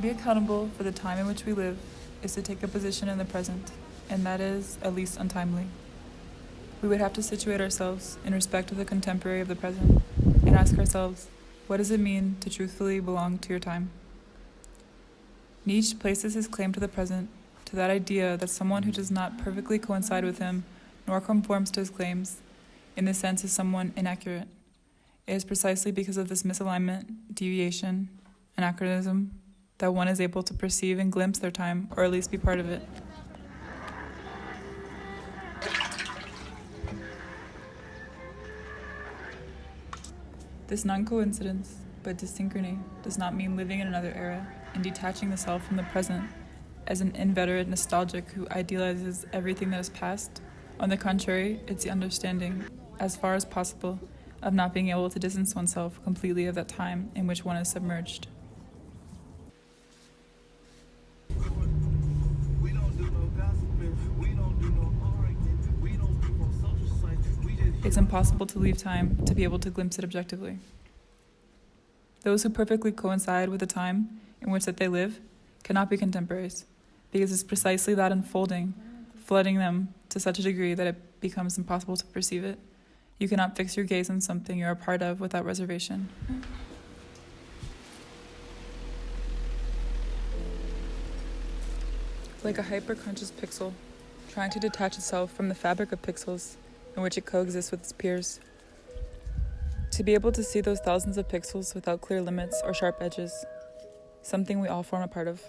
be accountable for the time in which we live is to take a position in the present, and that is, at least, untimely. We would have to situate ourselves in respect of the contemporary of the present, and ask ourselves, what does it mean to truthfully belong to your time? Nietzsche places his claim to the present to that idea that someone who does not perfectly coincide with him, nor conforms to his claims, in this sense is someone inaccurate. It is precisely because of this misalignment, deviation, anachronism, that one is able to perceive and glimpse their time, or at least be part of it. This non-coincidence, but dysynchrony, does not mean living in another era and detaching the self from the present as an inveterate nostalgic who idealizes everything that is past. On the contrary, it's the understanding, as far as possible, of not being able to distance oneself completely of that time in which one is submerged. It's impossible to leave time to be able to glimpse it objectively. Those who perfectly coincide with the time in which that they live cannot be contemporaries, because it's precisely that unfolding, flooding them to such a degree that it becomes impossible to perceive it. You cannot fix your gaze on something you're a part of without reservation. Like a hyper-conscious pixel, trying to detach itself from the fabric of pixels in which it coexists with its peers. To be able to see those thousands of pixels without clear limits or sharp edges, something we all form a part of.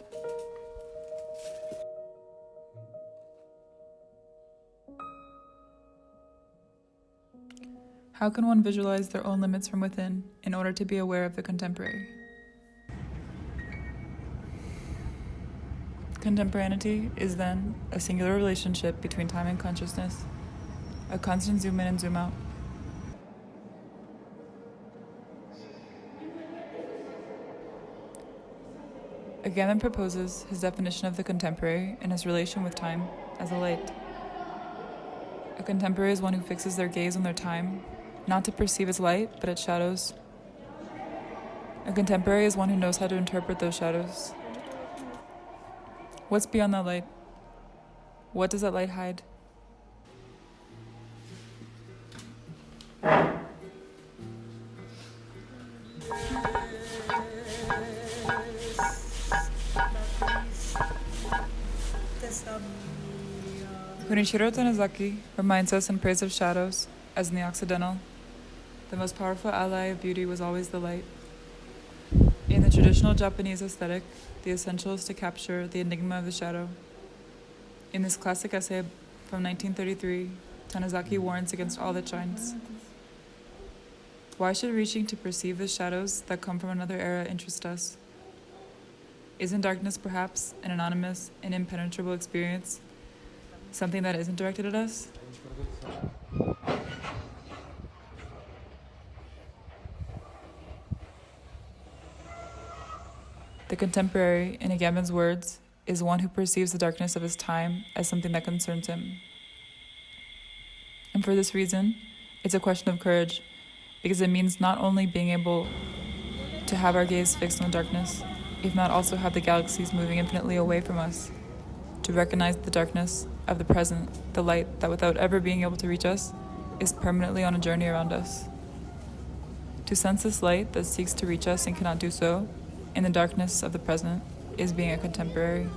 How can one visualize their own limits from within in order to be aware of the contemporary? Contemporaneity is then a singular relationship between time and consciousness, a constant zoom in and zoom out. AGAMBEN proposes his definition of the contemporary in his relation with time as a light. A contemporary is one who fixes their gaze on their time, not to perceive its light, but its shadows. A contemporary is one who knows how to interpret those shadows. What's beyond that light? What does that light hide? Kunichiro Tanizaki reminds us in Praise of Shadows, as in the Occidental, the most powerful ally of beauty was always the light. In the traditional Japanese aesthetic, the essential is to capture the enigma of the shadow. In this classic essay from 1933, Tanizaki warns against all that shines. Why should reaching to perceive the shadows that come from another era interest us? Isn't darkness perhaps an anonymous and impenetrable experience, something that isn't directed at us? The contemporary, in AGAMBEN's words, is one who perceives the darkness of his time as something that concerns him. And for this reason, it's a question of courage, because it means not only being able to have our gaze fixed on darkness, if not also have the galaxies moving infinitely away from us, to recognize the darkness of the present, the light that without ever being able to reach us, is permanently on a journey around us. To sense this light that seeks to reach us and cannot do so, in the darkness of the present, is being a contemporary.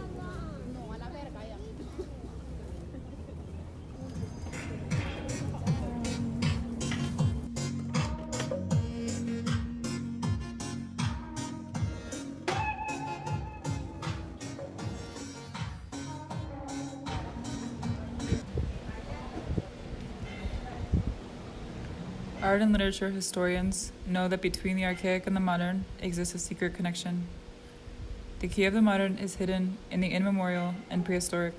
Art and literature historians know that between the archaic and the modern exists a secret connection. The key of the modern is hidden in the immemorial and prehistoric.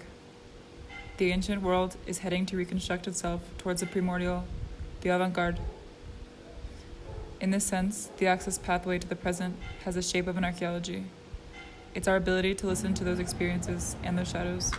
The ancient world is heading to reconstruct itself towards the primordial, the avant-garde. In this sense, the access pathway to the present has the shape of an archaeology. It's our ability to listen to those experiences and those shadows.